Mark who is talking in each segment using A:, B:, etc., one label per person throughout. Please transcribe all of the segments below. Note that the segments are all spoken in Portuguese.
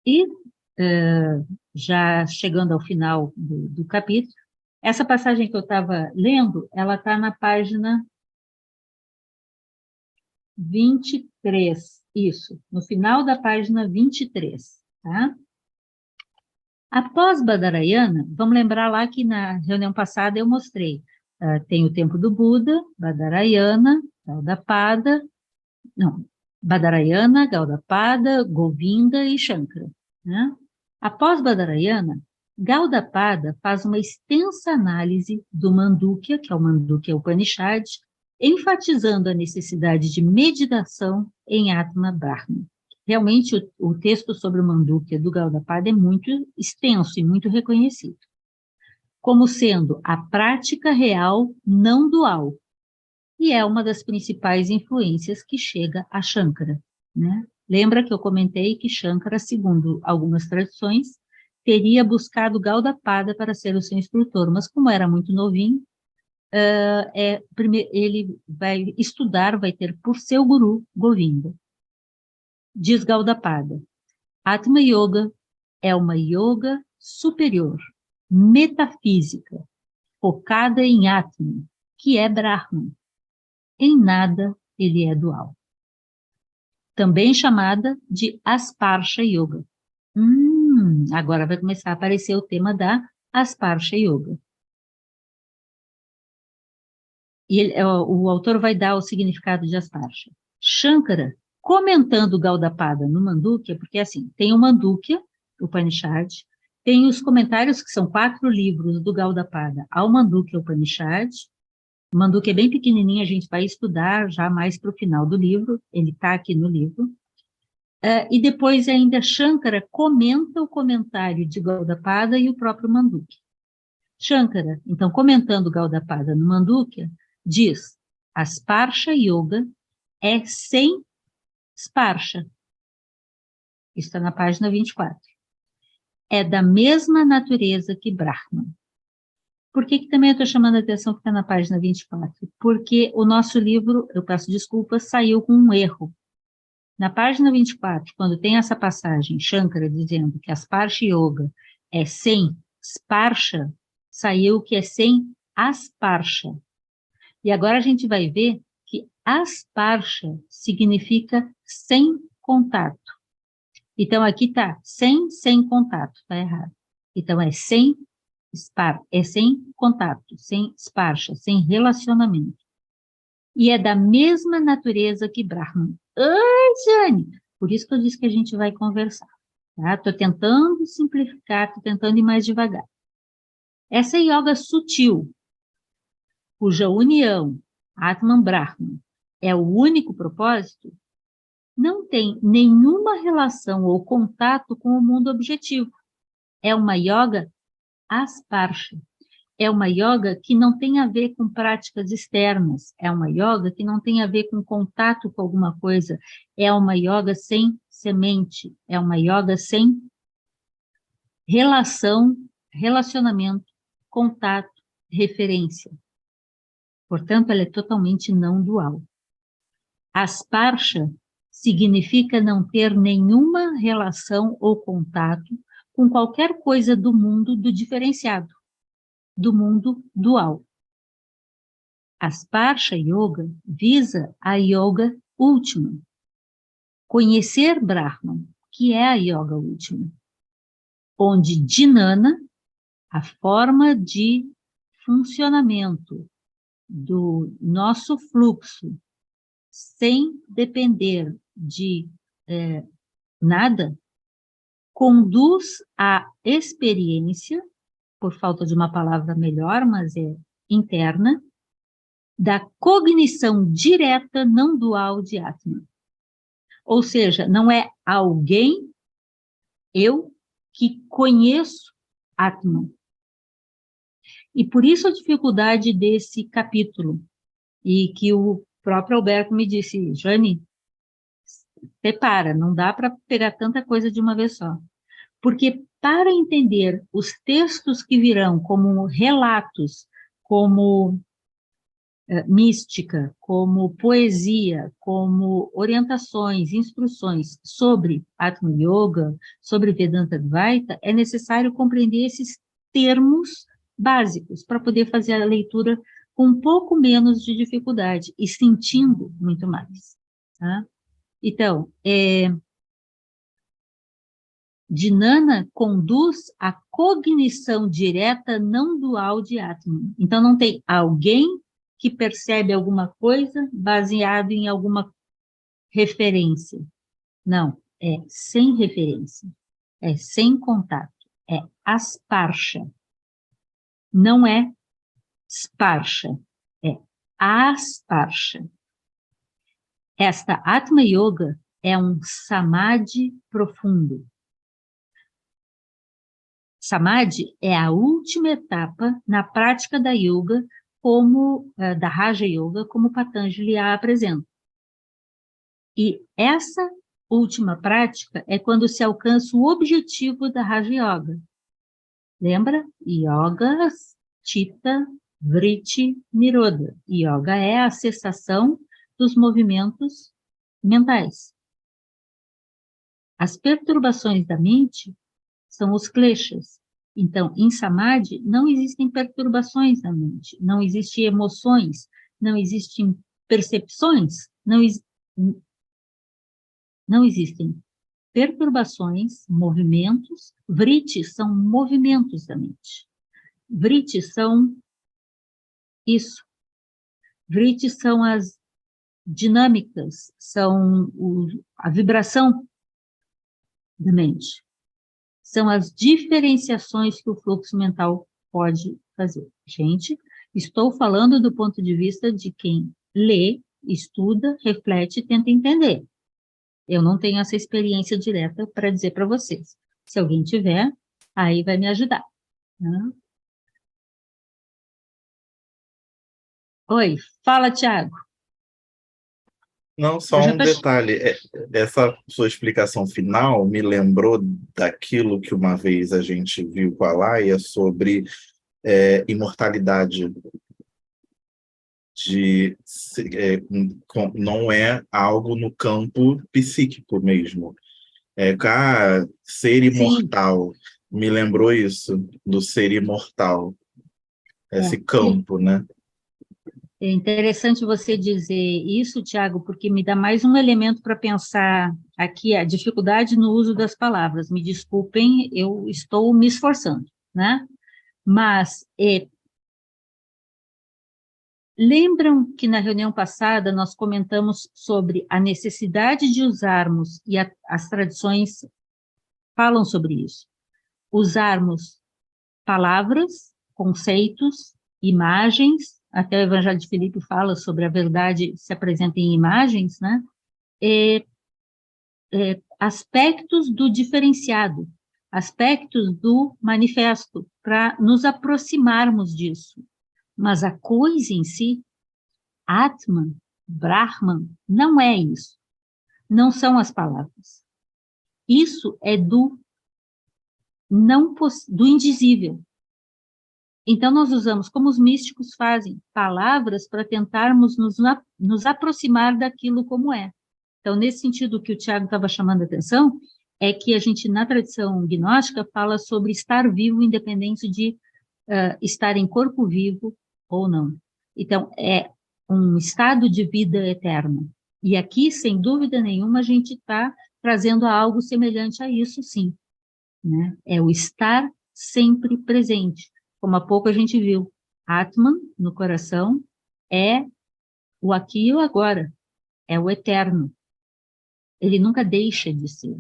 A: E, já chegando ao final do capítulo, essa passagem que eu estava lendo, ela está na página 23, isso, no final da página 23, tá? Após Badarayana, vamos lembrar lá que na reunião passada eu mostrei, tem o tempo do Buda, Badarayana, Gaudapada, não, Badarayana, Gaudapada, Govinda e Shankara, né? Após Badarayana, Gaudapada faz uma extensa análise do Mandukya, que é o Mandukya Upanishad, enfatizando a necessidade de meditação em Atma Brahma. Realmente, o texto sobre o Mandukya do Gaudapada é muito extenso e muito reconhecido, como sendo a prática real não dual, e é uma das principais influências que chega a Shankara, né? Lembra que eu comentei que Shankara, segundo algumas tradições, teria buscado Gaudapada para ser o seu instrutor, mas como era muito novinho, ele vai estudar, vai ter por seu guru Govinda. Diz Gaudapada, Atma Yoga é uma yoga superior, metafísica, focada em Atma, que é Brahman. Em nada ele é dual. Também chamada de Asparsha Yoga. Agora vai começar a aparecer o tema da Asparsha Yoga. E o autor vai dar o significado de Asparsha. Shankara, comentando Gaudapada no Mandukya, porque assim, tem o Mandukya, o Upanishad, tem os comentários, que são 4 livros do Gaudapada ao Mandukya Upanishad. O Mandukya é bem pequenininho, a gente vai estudar já mais para o final do livro, ele está aqui no livro. E depois ainda Shankara comenta o comentário de Gaudapada e o próprio Mandukya. Shankara, então, comentando Gaudapada no Mandukya, diz, a Sparsha Yoga é sem Sparsha. Isso está na página 24. É da mesma natureza que Brahman. Por que também eu estou chamando a atenção que está na página 24? Porque o nosso livro, eu peço desculpas, saiu com um erro. Na página 24, quando tem essa passagem, Shankara dizendo que a Sparsha Yoga é sem Sparsha, saiu que é sem Asparsha. E agora a gente vai ver que Asparsha significa sem contato. Então, aqui está sem contato, está errado. Então, é sem contato, sem Sparsha, sem relacionamento. E é da mesma natureza que Brahman. Ai, Jane! Por isso que eu disse que a gente vai conversar. Estou tentando simplificar, estou tentando ir mais devagar. Essa yoga sutil, cuja união, Atman Brahman, é o único propósito, não tem nenhuma relação ou contato com o mundo objetivo. É uma yoga asparsha. É uma yoga que não tem a ver com práticas externas, é uma yoga que não tem a ver com contato com alguma coisa, é uma yoga sem semente, é uma yoga sem relacionamento, contato, referência. Portanto, ela é totalmente não dual. Asparsha significa não ter nenhuma relação ou contato com qualquer coisa do mundo do diferenciado, do mundo dual. Asparsha Yoga visa a yoga última, conhecer Brahman, que é a yoga última, onde Dhinana, a forma de funcionamento do nosso fluxo, sem depender de nada, conduz à experiência, por falta de uma palavra melhor, mas é interna, da cognição direta não dual de Atman. Ou seja, não é alguém, eu, que conheço Atman. E por isso a dificuldade desse capítulo, e que o próprio Alberto me disse, Jane, prepara, não dá para pegar tanta coisa de uma vez só. Porque para entender os textos que virão como relatos, como mística, como poesia, como orientações, instruções sobre Atma Yoga, sobre Vedanta Advaita, é necessário compreender esses termos básicos para poder fazer a leitura com um pouco menos de dificuldade e sentindo muito mais. Tá? Então, Dhinana conduz à cognição direta não dual de Atman. Então, não tem alguém que percebe alguma coisa baseado em alguma referência. Não, é sem referência, é sem contato, é asparsha. Não é sparsha, é asparsha. Esta Atma Yoga é um samadhi profundo. Samadhi é a última etapa na prática da yoga, como da Raja Yoga, como Patanjali a apresenta. E essa última prática é quando se alcança o objetivo da Raja Yoga. Lembra? Yoga, Chitta, Vritti, Nirodha. Yoga é a cessação dos movimentos mentais. As perturbações da mente são os kleshas. Então, em Samadhi, não existem perturbações na mente, não existem emoções, não existem percepções, não existem perturbações, movimentos. Vrittis são movimentos da mente. Vrittis são isso. Vrittis são as dinâmicas, são a vibração da mente. São as diferenciações que o fluxo mental pode fazer. Gente, estou falando do ponto de vista de quem lê, estuda, reflete e tenta entender. Eu não tenho essa experiência direta para dizer para vocês. Se alguém tiver, aí vai me ajudar. Né? Oi, fala, Tiago.
B: Não, só um detalhe. Essa sua explicação final me lembrou daquilo que uma vez a gente viu com a Laia sobre imortalidade. Não é algo no campo psíquico mesmo. Ser imortal. Sim. Me lembrou isso, do ser imortal. Esse campo, né?
A: É interessante você dizer isso, Tiago, porque me dá mais um elemento para pensar aqui, a dificuldade no uso das palavras. Me desculpem, eu estou me esforçando, né? Mas, lembram que na reunião passada nós comentamos sobre a necessidade de usarmos, e as tradições falam sobre isso, usarmos palavras, conceitos, imagens, até o Evangelho de Filipe fala sobre a verdade se apresenta em imagens, né? Aspectos do diferenciado, aspectos do manifesto, para nos aproximarmos disso. Mas a coisa em si, Atman, Brahman, não é isso. Não são as palavras. Isso é do indizível. Então, nós usamos, como os místicos fazem, palavras para tentarmos nos aproximar daquilo como é. Então, nesse sentido, o que o Tiago estava chamando a atenção é que a gente, na tradição gnóstica, fala sobre estar vivo, independente de estar em corpo vivo ou não. Então, é um estado de vida eterna. E aqui, sem dúvida nenhuma, a gente está trazendo algo semelhante a isso, sim. Né? É o estar sempre presente. Como há pouco a gente viu, Atman, no coração, é o aqui e o agora, é o eterno. Ele nunca deixa de ser.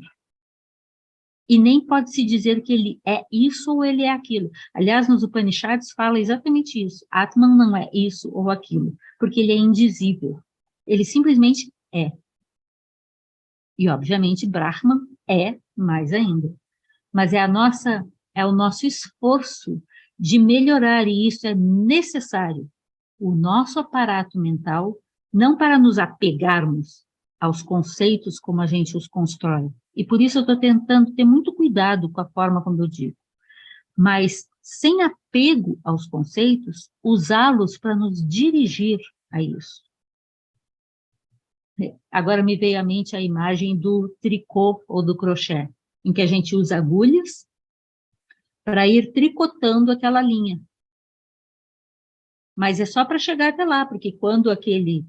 A: E nem pode se dizer que ele é isso ou ele é aquilo. Aliás, nos Upanishads fala exatamente isso. Atman não é isso ou aquilo, porque ele é indizível. Ele simplesmente é. E, obviamente, Brahman é mais ainda. Mas é o nosso esforço de melhorar, e isso é necessário, o nosso aparato mental, não para nos apegarmos aos conceitos como a gente os constrói. E por isso eu estou tentando ter muito cuidado com a forma como eu digo. Mas sem apego aos conceitos, usá-los para nos dirigir a isso. Agora me veio à mente a imagem do tricô ou do crochê, em que a gente usa agulhas para ir tricotando aquela linha. Mas é só para chegar até lá, porque quando aquele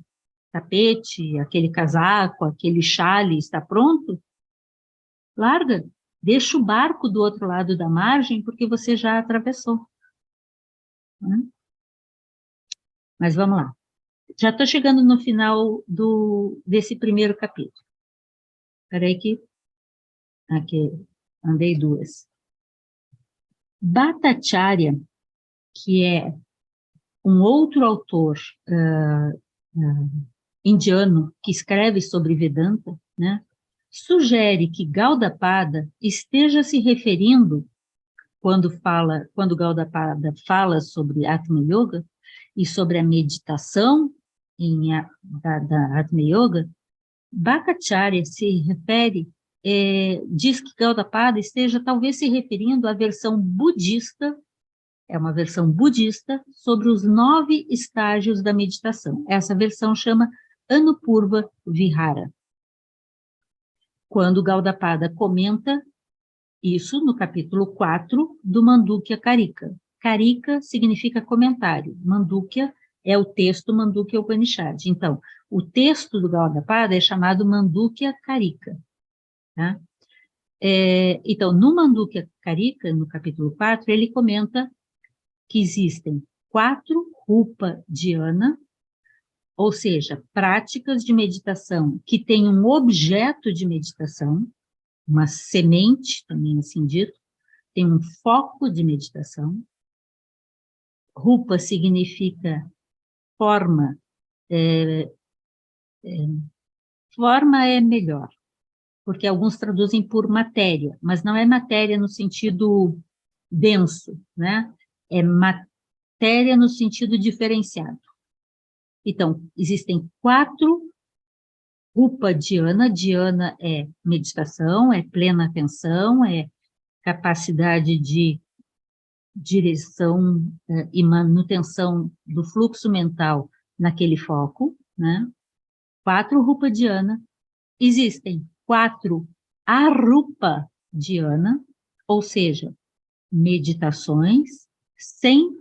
A: tapete, aquele casaco, aquele chale está pronto, larga, deixa o barco do outro lado da margem, porque você já atravessou. Mas vamos lá. Já estou chegando no final desse primeiro capítulo. Espera aí que... Aqui, andei duas. Bhattacharya, que é um outro autor indiano que escreve sobre Vedanta, né, sugere que Gaudapada esteja se referindo, quando Gaudapada fala sobre Atma Yoga e sobre a meditação da Atma Yoga, Bhattacharya se refere, diz que Gaudapada esteja talvez se referindo à versão budista, é uma versão budista, sobre os 9 estágios da meditação. Essa versão chama Anupurva Vihara. Quando Gaudapada comenta isso no capítulo 4 do Mandukya Karika. Karika significa comentário, Mandukya é o texto Mandukya Upanishad. Então, o texto do Gaudapada é chamado Mandukya Karika. Tá? Então, no Mandukya Karika, no capítulo 4, ele comenta que existem 4 rupa dhyana, ou seja, práticas de meditação que têm um objeto de meditação, uma semente, também assim dito, tem um foco de meditação. Rupa significa forma, forma é melhor, porque alguns traduzem por matéria, mas não é matéria no sentido denso, né? É matéria no sentido diferenciado. Então, existem 4 rupa dhyana. Dhyana é meditação, é plena atenção, é capacidade de direção e manutenção do fluxo mental naquele foco, né? 4 rupa dhyana. Existem 4 arupa dhyana, ou seja, meditações sem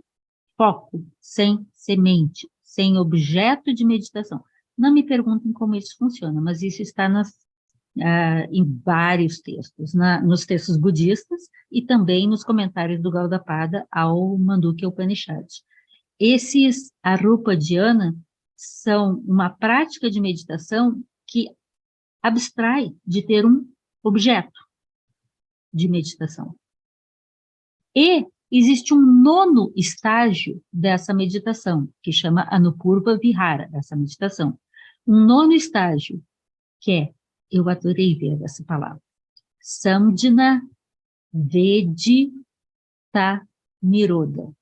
A: foco, sem semente, sem objeto de meditação. Não me perguntem como isso funciona, mas isso está em vários textos, nos textos budistas e também nos comentários do Gaudapada ao Mandukya Upanishad. Esses arupa dhyana são uma prática de meditação que abstrai de ter um objeto de meditação. E existe um 9º estágio dessa meditação, que chama Anupurva Vihara, essa meditação. Um 9º estágio, que é, eu adorei ver essa palavra, Samdhana Vedita Nirodha.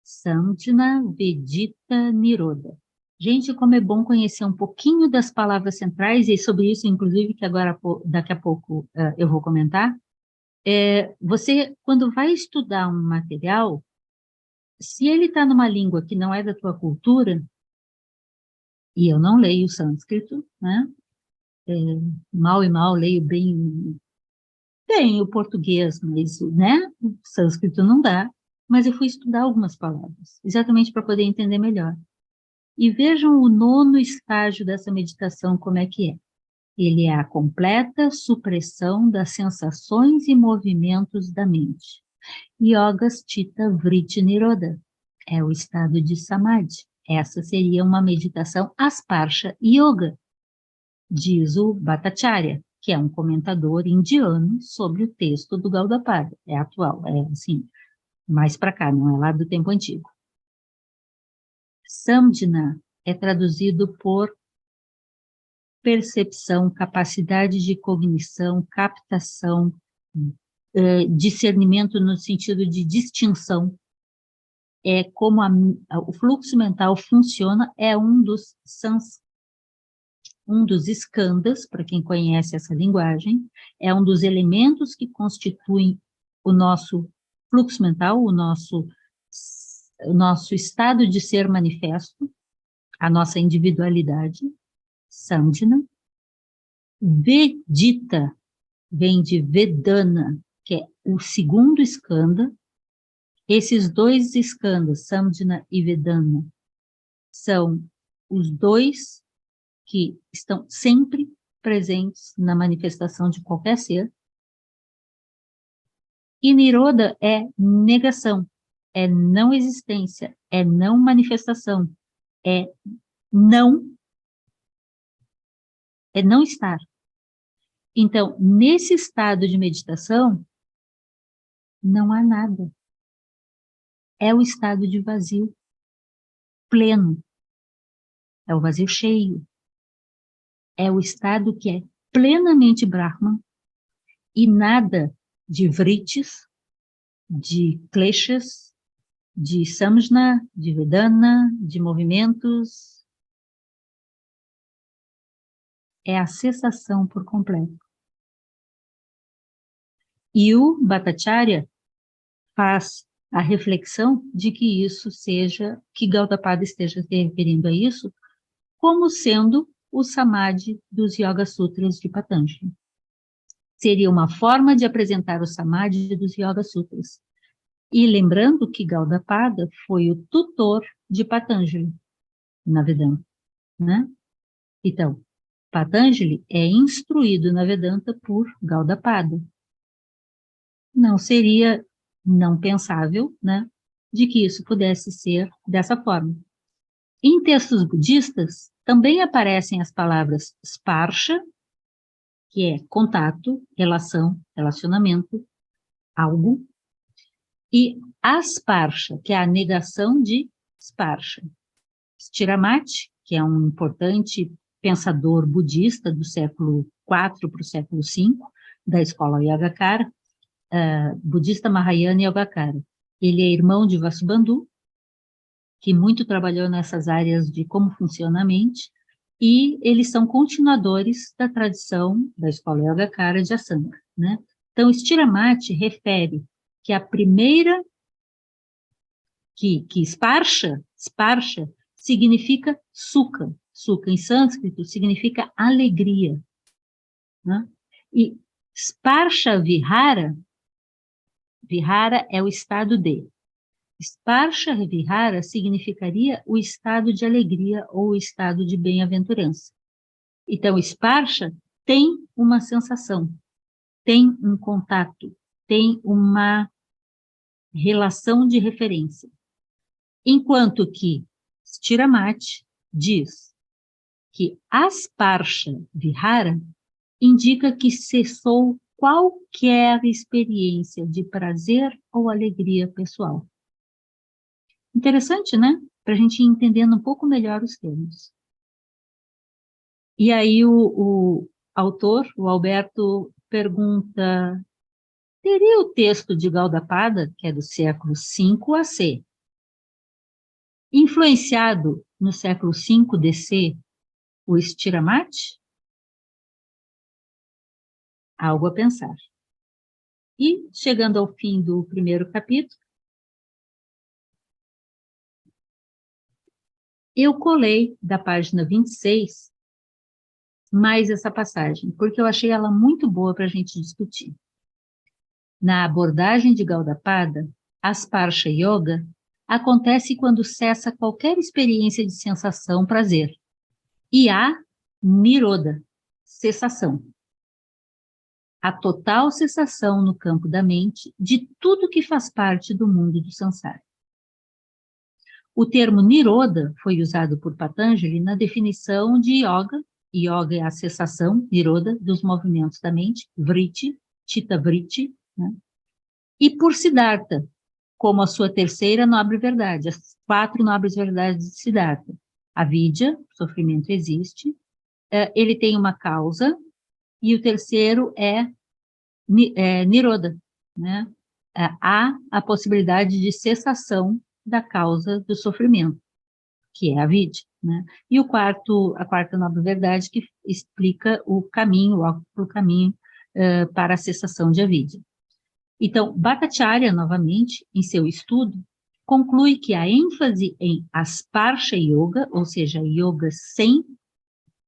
A: Samdhana Vedita Nirodha. Gente, como é bom conhecer um pouquinho das palavras centrais, e sobre isso, inclusive, que agora, daqui a pouco, eu vou comentar. Você, quando vai estudar um material, se ele está numa língua que não é da tua cultura, e eu não leio sânscrito, né? Mal e mal leio bem o português, mas, né? O sânscrito não dá, mas eu fui estudar algumas palavras, exatamente para poder entender melhor. E vejam o 9º estágio dessa meditação, como é que é. Ele é a completa supressão das sensações e movimentos da mente. Yogas Chitta Vritti Nirodha é o estado de Samadhi. Essa seria uma meditação Asparsha Yoga, diz o Bhattacharya, que é um comentador indiano sobre o texto do Gaudapada. É atual, é assim, mais para cá, não é lá do tempo antigo. Samdhana é traduzido por percepção, capacidade de cognição, captação, discernimento no sentido de distinção. É como o fluxo mental funciona, é um dos skandhas, para quem conhece essa linguagem, é um dos elementos que constituem o nosso fluxo mental, o nosso estado de ser manifesto, a nossa individualidade, Samdhina. Vedita vem de Vedana, que é o segundo skanda. Esses dois skandhas, Samdhina e Vedana, são os dois que estão sempre presentes na manifestação de qualquer ser. E Nirodha é negação, é não existência, é não manifestação, é não estar. Então, nesse estado de meditação, não há nada. É o estado de vazio pleno. É o vazio cheio. É o estado que é plenamente Brahman e nada de vritis, de kleshas, de samjna, de vedana, de movimentos. É a cessação por completo. E o Bhattacharya faz a reflexão de que isso seja, que Gaudapada esteja se referindo a isso, como sendo o Samadhi dos Yoga Sutras de Patanjali. Seria uma forma de apresentar o Samadhi dos Yoga Sutras. E lembrando que Gaudapada foi o tutor de Patanjali na Vedanta, né? Então, Patanjali é instruído na Vedanta por Gaudapada. Não seria não pensável, né, de que isso pudesse ser dessa forma. Em textos budistas, também aparecem as palavras sparsha, que é contato, relação, relacionamento, algo, e asparsha, que é a negação de sparsha. Stiramati, que é um importante pensador budista do século IV para o século V, da escola Yogacara, budista Mahayana Yogacara. Ele é irmão de Vasubandhu, que muito trabalhou nessas áreas de como funciona a mente, e eles são continuadores da tradição da escola Yogacara de Asanga, né? Então, Stiramati refere que a primeira, que sparsha significa sukha. Sukha em sânscrito significa alegria, né? E sparsha vihara é o estado de. Sparsha vihara significaria o estado de alegria ou o estado de bem-aventurança. Então, sparsha tem uma sensação, tem um contato, tem uma relação de referência. Enquanto que Stiramati diz que asparsha vihara indica que cessou qualquer experiência de prazer ou alegria pessoal. Interessante, né? Para a gente ir entendendo um pouco melhor os termos. E aí o autor, o Alberto, pergunta, teria o texto de Gaudapada, que é do século V AC, influenciado no século V DC o Stiramati? Algo a pensar. E, chegando ao fim do primeiro capítulo, eu colei da página 26 mais essa passagem, porque eu achei ela muito boa para a gente discutir. Na abordagem de Gaudapada, Asparsha Yoga acontece quando cessa qualquer experiência de sensação, prazer, e há Nirodha, cessação. A total cessação no campo da mente de tudo que faz parte do mundo do samsara. O termo Nirodha foi usado por Patanjali na definição de yoga. Yoga é a cessação, Nirodha, dos movimentos da mente, vritti, chitta vritti, né? E por Siddhartha, como a sua terceira nobre verdade, as 4 nobres verdades de Siddhartha. Avidya, sofrimento existe, ele tem uma causa, e o terceiro é Nirodha, né? Há a possibilidade de cessação da causa do sofrimento, que é a Avidya, né? E a quarta nobre verdade que explica o caminho, o caminho para a cessação de Avidya. Então, Bhattacharya, novamente, em seu estudo, conclui que a ênfase em Asparsha Yoga, ou seja, yoga sem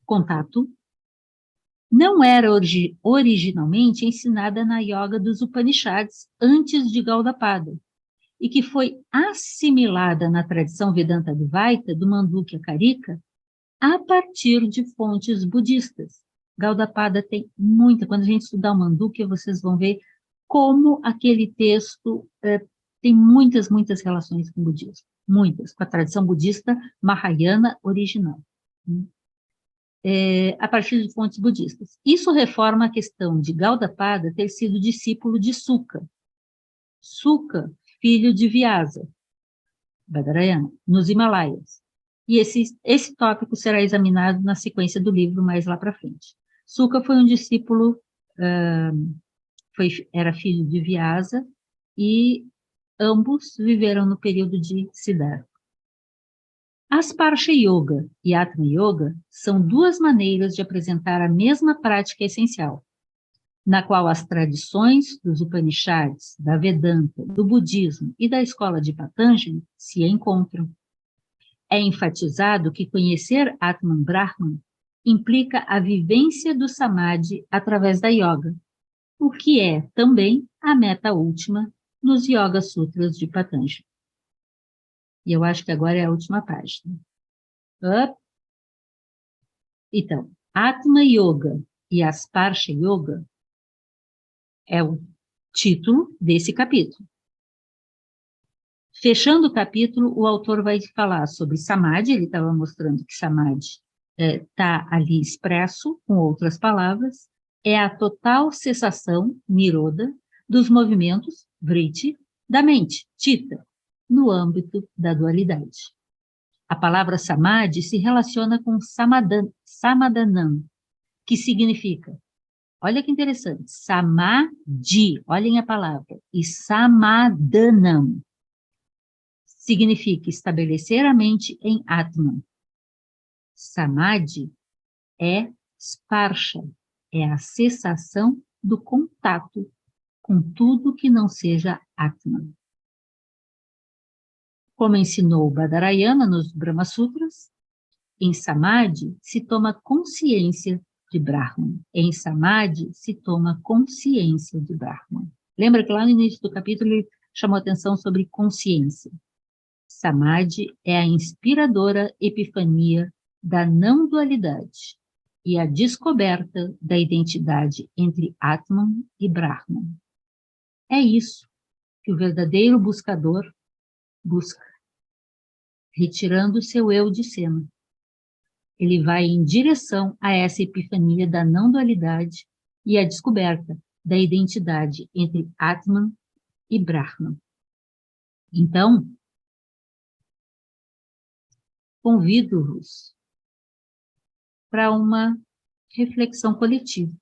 A: contato, não era originalmente ensinada na yoga dos Upanishads antes de Gaudapada, e que foi assimilada na tradição Vedanta Advaita do Mandukya Karika a partir de fontes budistas. Gaudapada tem muita, quando a gente estudar o Mandukya, vocês vão ver como aquele texto tem muitas relações com o budismo, muitas, com a tradição budista Mahayana original, a partir de fontes budistas. Isso reforma a questão de Gaudapada ter sido discípulo de Suka. Suka, filho de Vyasa, Badarayana, nos Himalaias. E esse tópico será examinado na sequência do livro mais lá para frente. Suka foi um discípulo, era filho de Vyasa, e ambos viveram no período de Siddhartha. Asparsha Yoga e Atma Yoga são duas maneiras de apresentar a mesma prática essencial, na qual as tradições dos Upanishads, da Vedanta, do budismo e da escola de Patanjali se encontram. É enfatizado que conhecer Atman Brahman implica a vivência do Samadhi através da yoga, o que é também a meta última nos Yoga Sutras de Patanjali. E eu acho que agora é a última página. Então, Atma Yoga e Asparsha Yoga é o título desse capítulo. Fechando o capítulo, o autor vai falar sobre Samadhi, ele estava mostrando que Samadhi está ali expresso, com outras palavras, é a total cessação, Nirodha, dos movimentos, Vritti, da mente, Chitta, no âmbito da dualidade. A palavra Samadhi se relaciona com Samadhanam, que significa, olha que interessante, Samadhi, olhem a palavra, e Samadhanam, significa estabelecer a mente em Atman. Samadhi é sparsha, é a cessação do contato com tudo que não seja Atman. Como ensinou Badarayana nos Brahma Sutras, em Samadhi se toma consciência de Brahman. Em Samadhi se toma consciência de Brahman. Lembra que lá no início do capítulo ele chamou atenção sobre consciência. Samadhi é a inspiradora epifania da não-dualidade e a descoberta da identidade entre Atman e Brahman. É isso que o verdadeiro buscador busca, retirando seu eu de cena. Ele vai em direção a essa epifania da não-dualidade e a descoberta da identidade entre Atman e Brahman. Então, convido-vos para uma reflexão coletiva.